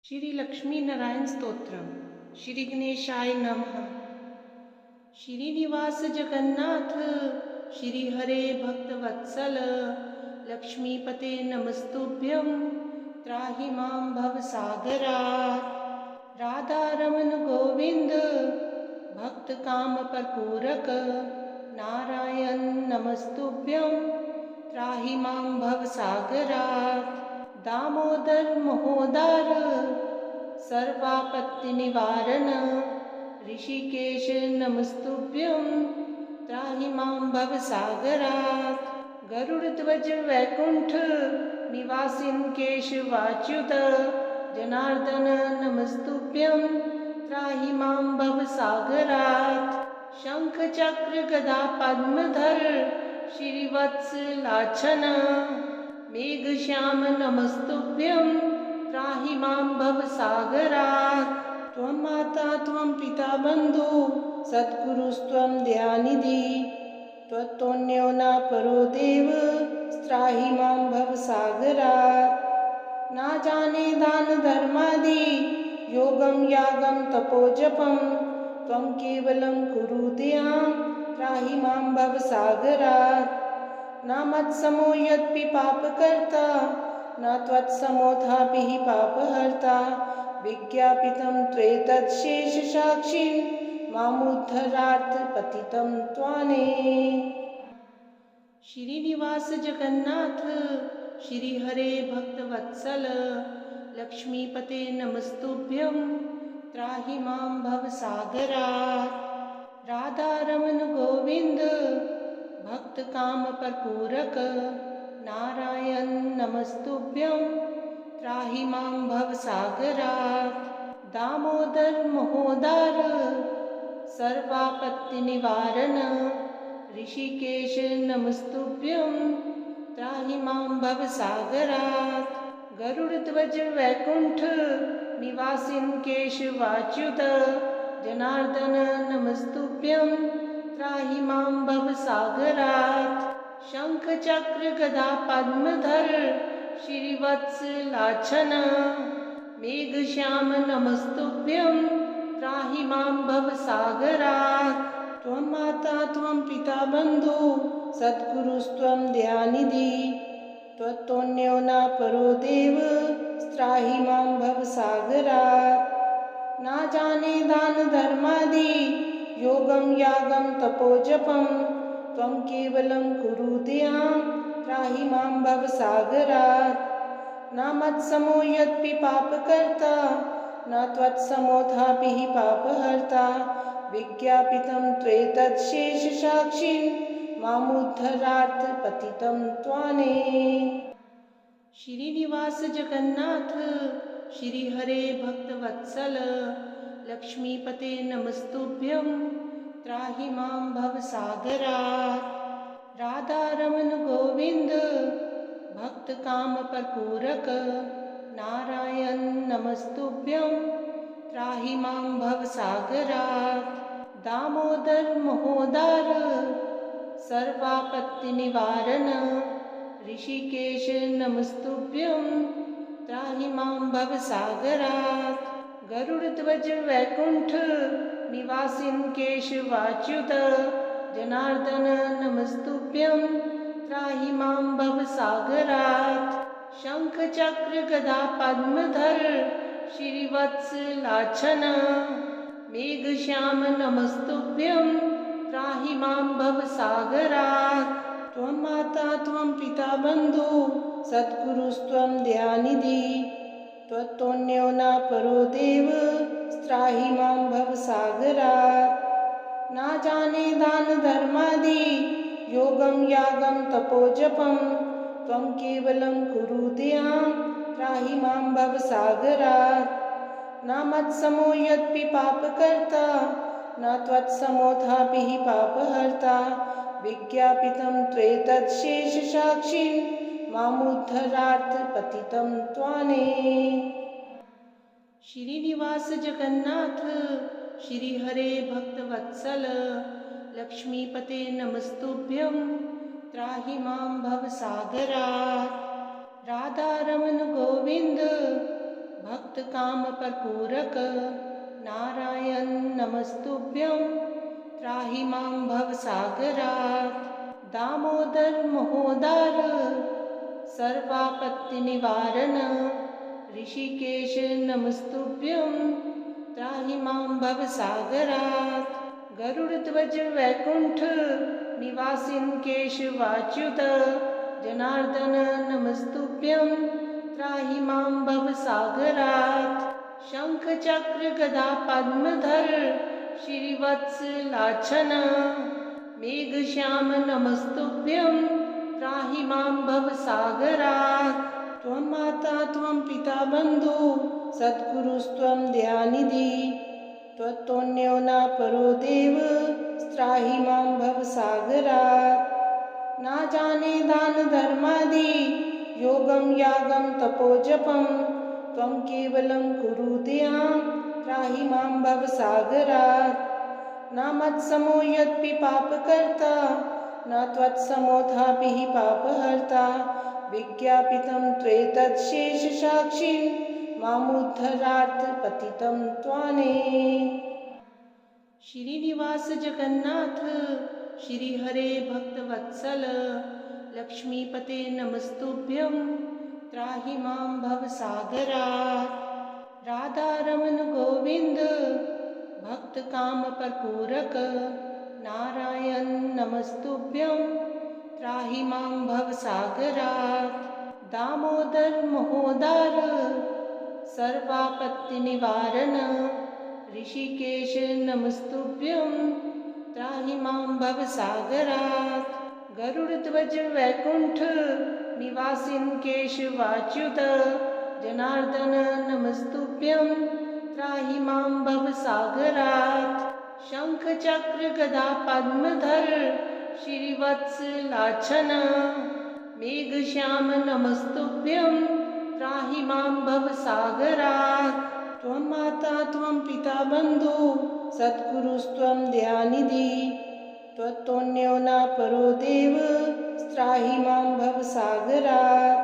श्री लक्ष्मी नारायण स्तोत्रम। श्री गणेशाय नमः। श्रीनिवास जगन्नाथ श्री हरे भक्तवत्सल लक्ष्मीपते नमस्तुभ्यं त्राहि मां भवसागरात्। राधारमण गोविंद भक्त काम परपूरक नारायण नमस्तुभ्यं त्राहि मां भवसागरात्। दामोदर महोदर सर्वापत्ति निवारण ऋषिकेश नमस्तुभ्यं त्राहि मां भवसागरात्। गरुड़ध्वज वैकुंठ निवासिन् केशवाच्युत जनार्दन नमस्तुभ्यं त्राहि मां भवसागरात्। शंख चक्र गदा पद्मधर श्रीवत्सलाछन मेघश्याम नमस्तुभ्यं त्राहि मां भवसागरात्। त्वं माता त्वं पिता बन्धु सद्गुरुस्त्वं दयानिधि त्वत्तोऽन्यो न परो देव त्राहि मां भवसागरात्। न जाने दान धर्मादि योगं यागं तपोजपं त्वं केवलं कुरु दयां त्राहि मां भवसागरात्। न मत्समो यद्पि पापकर्ता न त्वत्समोऽथापि हि पापहर्ता विज्ञापितं त्वेतच्छेषसाक्षिं मामुद्धरार्थ पतितं त्वाने। श्रीनिवास जगन्नाथ श्री हरे भक्तवत्सल लक्ष्मीपते नमस्तुभ्यं त्राहि मां भवसागरात्। राधारमण गोविंद भक्त काम परपूरक नारायण नमस्तुभ्यं त्राहि मां भवसागरात्। दामोदर महोदर सर्वापत्ति निवारण ऋषिकेश नमस्तुभ्यं त्राहि मां भवसागरात्। गरुड़ध्वज वैकुंठ निवासिन् केशवाच्युत जनार्दन नमस्तुभ्यं त्राहि मां भवसागरात्। शंख चक्र गदा पद्मधर श्रीवत्सलाछन मेघश्याम नमस्तुभ्यं त्राहि मां भवसागरात्। त्वं माता त्वं पिता बन्धु सद्गुरुस्त्वं दयानिधि त्वत्तोऽन्यो न परो देव त्राहि मां भवसागरात्। न जाने दान धर्मादि योगं यागं तपोजपं त्वं केवलं कुरु दयां त्राहि मां भवसागरात्। न मत्समो यद्पि पापकर्ता न त्वत्समोऽथापि हि पापहर्ता विज्ञापितं त्वेतच्छेषसाक्षिं मामुद्धरार्थ पतितं त्वाने। श्रीनिवास जगन्नाथ श्री हरे भक्तवत्सल लक्ष्मीपते नमस्तुभ्यं त्राहि मां भवसागरात्। राधारमण गोविंद भक्त काम परपूरक नारायण नमस्तुभ्यं त्राहि मां भवसागरात्। दामोदर महोदर सर्वापत्ति निवारण ऋषिकेश नमस्तुभ्यं त्राहि मां भवसागरात्। गरुड़ध्वज वैकुंठ निवासिन् केशवाच्युत जनार्दन नमस्तुभ्यं त्राहि मां भवसागरात्। शंख चक्र गदा पद्मधर श्रीवत्सलाछन मेघश्याम नमस्तुभ्यं त्राहि मां भवसागरात्। त्वं माता त्वं पिता बन्धु सद्गुरुस्त्वं दयानिधि त्वत्तोऽन्यो न परो देव त्राहि मां भवसागरात्। न जाने दान धर्मादि योगं यागं तपोजपं त्वं केवलं कुरु दयां त्राहि मां भवसागरात्। न मत्समो यद्पि पापकर्ता न त्वत्समोऽथापि हि पापहर्ता विज्ञापितं त्वेतच्छेषसाक्षिं मामुद्धरार्थ पतितं त्वाने। श्रीनिवास जगन्नाथ श्री हरे भक्तवत्सल लक्ष्मीपते नमस्तुभ्यं त्राहि मां भवसागरात्। राधारमण गोविंद भक्त काम परपूरक नारायण नमस्तुभ्यं त्राहि मां भवसागरात्। दामोदर महोदार सर्वापत्ति निवारण ऋषिकेश नमस्तुभ्यं त्राहि मां भवसागरात्। गरुड़ध्वज वैकुंठ निवासिन् केशवाच्युत जनार्दन नमस्तुभ्यं त्राहि मां भवसागरात्। शंख चक्र गदा पद्मधर श्रीवत्स लाछन मेघश्याम नमस्तुभ्यं त्राहि मां भवसागरात्। त्वं माता त्वं पिता बन्धु सद्गुरुस्त्वं दयानिधि त्वत्तोऽन्यो न परो देव त्राहि मां भवसागरात्। न जाने दान धर्मादि योगं यागं तपोजपं त्वं केवलं कुरु दयां त्राहि मां भवसागरात्। न मत्समो यद्पि पापकर्ता न त्वत्समोऽथापि हि पापहर्ता विज्ञापितं त्वेतत् शेषसाक्षिन् मामुद्धरार्थ पतितं त्वाने। श्रीनिवास जगन्नाथ श्री हरे भक्तवत्सल लक्ष्मीपते नमस्तुभ्यं त्राहि मां भवसागरात्। राधारमण गोविंद भक्त काम परपूरक नारायण नमस्तुभ्यं त्राहि मां भवसागरात्। दामोदर महोदार सर्वापत्ति निवारण ऋषिकेश नमस्तुभ्यं त्राहि मां भवसागरात्। गरुड़ध्वज वैकुंठ निवासिन् केशवाच्युत जनार्दन नमस्तुभ्यं त्राहि मां भवसागरात्। शंख चक्र गदा पद्मधर श्रीवत्स लाछन मेघश्याम नमस्तुभ्यं त्राहि मां भवसागरात्। त्वं माता त्वं पिता बन्धु सद्गुरुस्त्वं दयानिधि त्वत्तोऽन्यो न परो देव त्राहि मां भवसागरात्।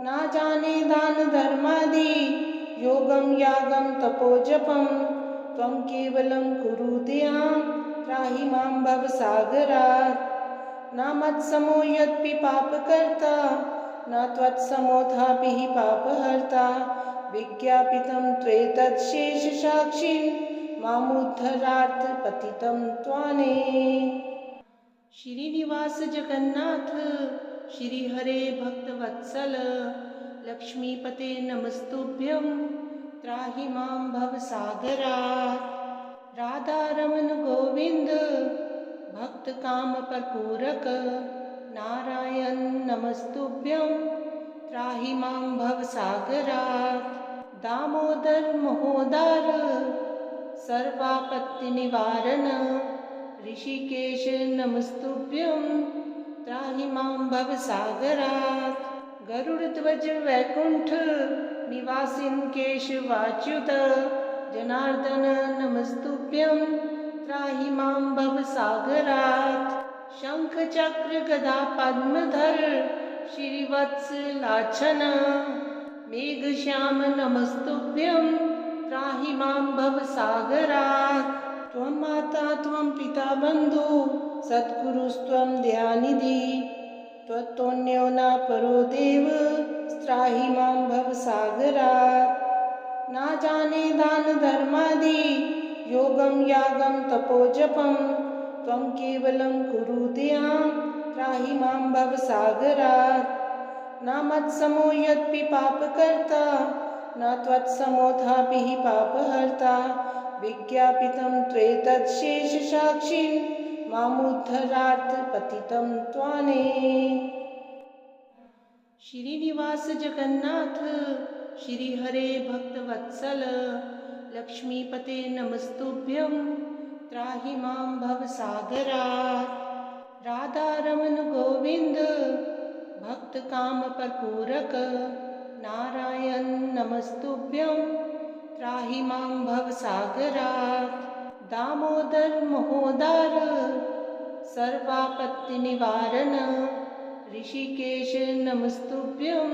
न जाने दान धर्मादि योगं यागं तपोजपं त्वं केवलं कुरु दयां त्राहि मां भवसागरात्। न मत्समो यद्पि पापकर्ता न त्वत्समोऽथापि हि पापहर्ता विज्ञापितं त्वेतत् शेषसाक्षिन् मामुद्धरार्थ पतितं त्वाने। श्रीनिवास जगन्नाथ श्री हरे भक्तवत्सल लक्ष्मीपते नमस्तुभ्यं त्राहि मां भवसागरात्। राधारमण गोविंद भक्त काम परपूरक नारायण नमस्तुभ्यं त्राहि मां भवसागरात्। दामोदर महोदार सर्वापत्ति निवारण ऋषिकेश नमस्तुभ्यं त्राहि मां भवसागरात्। गरुड़ध्वज वैकुंठ निवासिन् केशवाच्युत जनार्दन नमस्तुभ्यं त्राहि मां भवसागरात्। शंख चक्र गदा पद्मधर श्रीवत्स लाछन मेघश्याम नमस्तुभ्यं त्राहि मां भवसागरात्। त्वं माता त्वं पिता बन्धु सद्गुरुस्त्वं दयानिधि त्वत्तोऽन्यो न परो देव त्राहि मां भवसागरात्। न जाने दान धर्मादि योगं यागं तपोजपं त्वं केवलं कुरु दयां त्राहि मां भवसागरात्। न मत्समो यद्पि पापकर्ता न त्वत्समोऽथापि हि पापहर्ता विज्ञापितं त्वेतत् शेषसाक्षिन् मामुद्धरार्थ पतितं त्वाने। श्रीनिवास जगन्नाथ श्री हरे भक्तवत्सल लक्ष्मीपते नमस्तुभ्यं त्राहि मां भवसागरात्। राधारमण गोविंद भक्त काम परपूरक नारायण नमस्तुभ्यं त्राहि मां भवसागरात्। दामोदर महोदार सर्वापत्ति निवारण ऋषिकेश नमस्तुभ्यं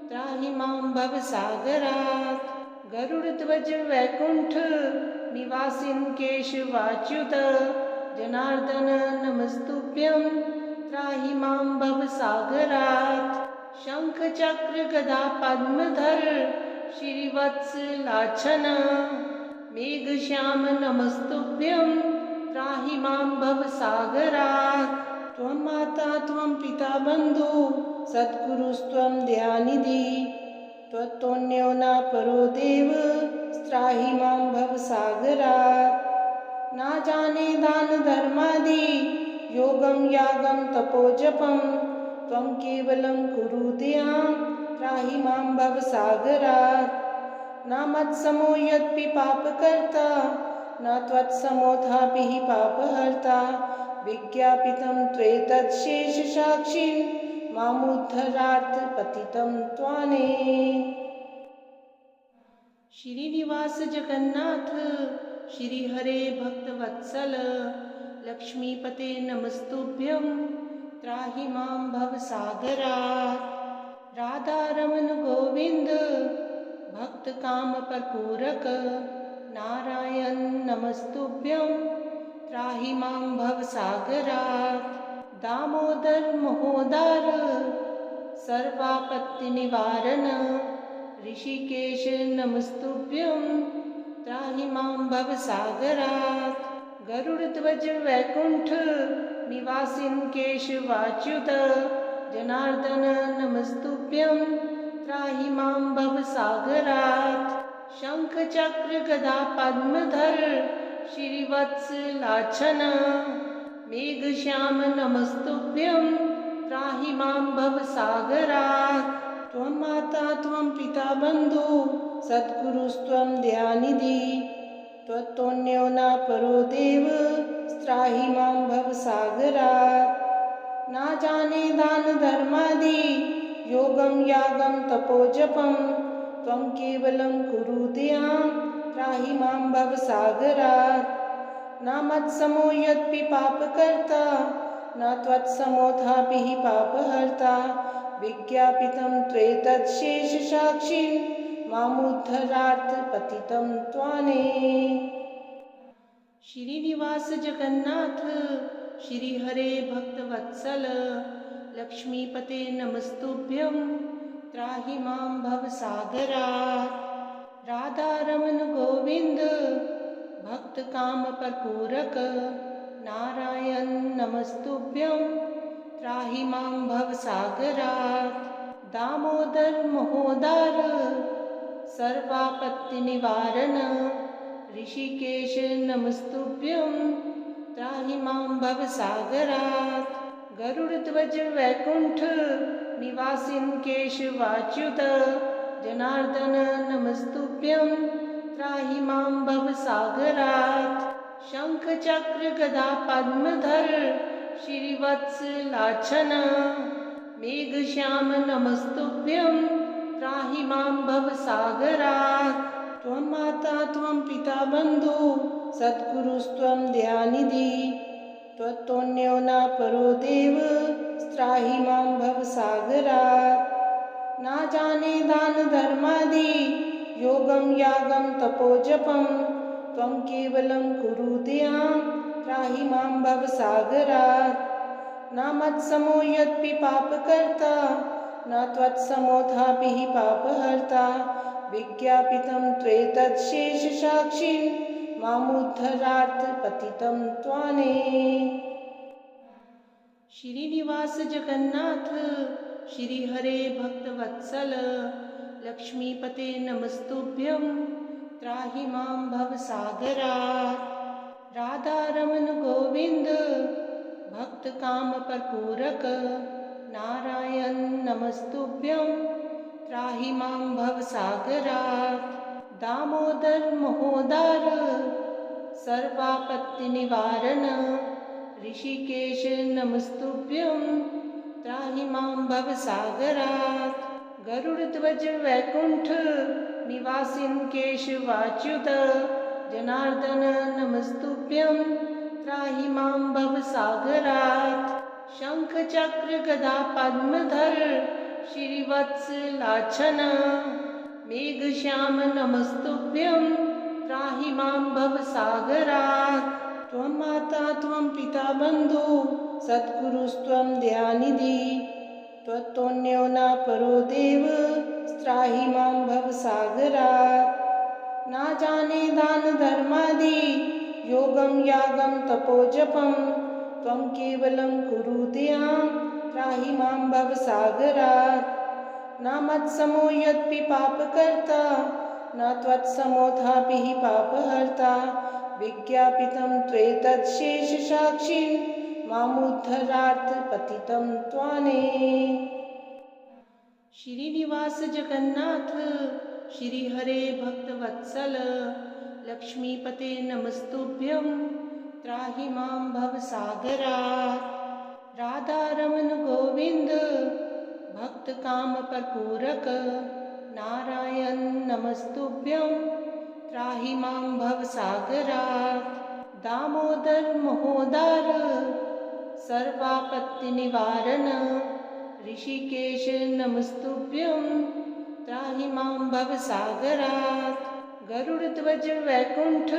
त्राहि मां भवसागरात्। गरुडध्वज वैकुण्ठ निवासिन् केशवाच्युत जनार्दन नमस्तुभ्यं त्राहि मां भवसागरात्। शंख चक्र गदा पद्मधर श्रीवत्स लाछन मेघश्याम नमस्तुभ्यं त्राहि मां भवसागरात्। त्वं माता त्वं पिता बन्धु सद्गुरुस्त्वं दयानिधि त्वत्तोऽन्यो न परो देव त्राहि मां भवसागरात्। न जाने दान धर्मादि योगं यागं तपोजपं त्वं केवलं कुरु दयां त्राहि मां भवसागरात्। न मत्समो यद्पि पापकर्ता न त्वत्समोऽथापि हि पापहर्ता विज्ञापितं त्वेतच्छेषसाक्षिन् मामुद्धरार्थ पतितं त्वाने। श्रीनिवास जगन्नाथ श्री हरे भक्तवत्सल लक्ष्मीपते नमस्तुभ्यं त्राहि मां भवसागरात्। राधारमण गोविंद भक्त काम परपूरक नारायण नमस्तुभ्यं त्राहि मां भवसागरात्। दामोदर महोदार सर्वापत्ति निवारण ऋषिकेश नमस्तुभ्यं त्राहि मां भवसागरात्। गरुडध्वज वैकुण्ठ निवासिन् केशवाच्युत जनार्दन नमस्तुभ्यं त्राहि मां भवसागरात्। शंख चक्र गदा पद्मधर श्रीवत्स लाछन मेघश्याम नमस्तुभ्यं त्राहि मां भवसागरात्। त्वं माता त्वं पिता बन्धु सद्गुरुस्त्वं दयानिधि त्वत्तोऽन्यो न परो देव त्राहि मां भवसागरात्। न जाने दान धर्मादि योगं यागं तपोजपं त्वं केवलं कुरु दयां त्राहि मां भवसागरात्। न मत्समो यद्पि पापकर्ता न त्वत्समोऽथापि हि पापहर्ता विज्ञापितं त्वेतच्छेषसाक्षिन् मामुद्धरार्थ पतितं त्वाने। श्रीनिवास जगन्नाथ श्री हरे भक्तवत्सल लक्ष्मीपते नमस्तुभ्यं त्राहि मां भवसागरात्। राधारमण गोविंद भक्त काम परपूरक नारायण नमस्तुभ्यं त्राहि मां भवसागरात्। दामोदर महोदार सर्वापत्ति निवारण ऋषिकेश नमस्तुभ्यं त्राहि मां भवसागरात्। गरुडध्वज वैकुण्ठ निवासिन् केशवाच्युत जनार्दन नमस्तुभ्यं त्राहि मां भवसागरात्। शंख चक्र गदा पद्मधर श्रीवत्स लाछन मेघश्याम नमस्तुभ्यं त्राहि मां भवसागरात्। त्वं माता त्वं पिता बन्धु सद्गुरुस्त्वं दयानिधि त्वत्तोऽन्यो न परो देव त्राहि मां भवसागरात्। न जाने दान धर्मादि योगं यागं तपोजपं त्वं केवलं कुरु दयां त्राहि मां भवसागरात्। न मत्समो यद्पि पापकर्ता न त्वत्समोऽथापि हि पापहर्ता विज्ञापितं त्वेतच्छेषसाक्षिन् मामुद्धरार्थ पतितं त्वाने। श्रीनिवास जगन्नाथ श्री हरे भक्तवत्सल लक्ष्मीपते नमस्तुभ्यं त्राहि मां भवसागरात्। राधारमण गोविंद भक्त काम परपूरक नारायण नमस्तुभ्यं त्राहि मां भवसागरात्। दामोदर महोदार सर्वापत्ति निवारण ऋषिकेश नमस्तुभ्यं त्राहि मां भवसागरात्। गरुडध्वज वैकुण्ठ निवासिन् केशवाच्युत जनार्दन नमस्तुभ्यं त्राहि मां भवसागरात्। शंख चक्र गदा पद्मधर श्रीवत्सलाछन मेघश्याम नमस्तुभ्यं त्राहि मां भवसागरात्। त्वं माता त्वं पिता बन्धु सद्गुरुस्त्वं दयानिधि त्वत्तोऽन्यो न परो देव त्राहि मां भवसागरात्। न जाने दान धर्मादि योगं यागं तपोजपं त्वं केवलं कुरु दयां त्राहि मां भवसागरात्। न मत्समो यद्पि पापकर्ता न त्वत्समोऽथापि हि पापहर्ता विज्ञापितं त्वेतत् शेषसाक्षिं मामुद्धरार्थ पतितं त्वाने। श्रीनिवास जगन्नाथ श्री हरे भक्तवत्सल लक्ष्मीपते नमस्तुभ्यं त्राहि मां भवसागरात्। राधारमण गोविंद भक्त काम परपूरक नारायण नमस्तुभ्यं त्राहि मां भवसागरात्। दामोदर महोदार सर्वापत्ति निवारण ऋषिकेश नमस्तुभ्यं त्राहि मां भवसागरात्। गरुड़ध्वज वैकुंठ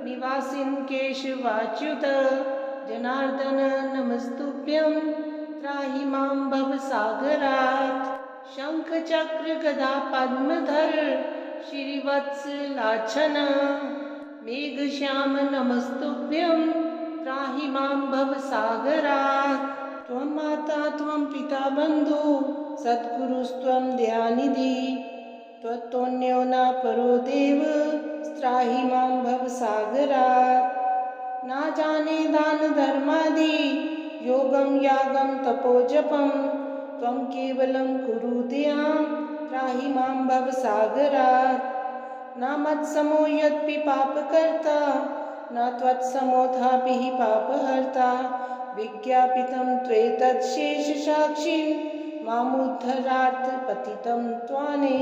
निवासिन् केशवाच्युत जनार्दन नमस्तुभ्यं त्राहि मां भवसागरात्। शंख चक्र गदा पद्मधर श्रीवत्सलाछन मेघश्याम नमस्तुभ्यं त्राहि मां भवसागरात्। त्वं माता त्वं पिता बन्धु सद्गुरुस्त्वं दयानिधि त्वत्तोऽन्यो न परो देव त्राहि मां भवसागरात्। न जाने दान धर्मादि योगं यागं तपोजपं त्वं केवलं कुरु दयां त्राहि मां भवसागरात्। न मत्समो यद्पि पापकर्ता न त्वत्समोऽथापि हि पापहर्ता विज्ञापितं त्वेतत् शेषसाक्षिं मामुद्धरार्थ पतितं त्वाने।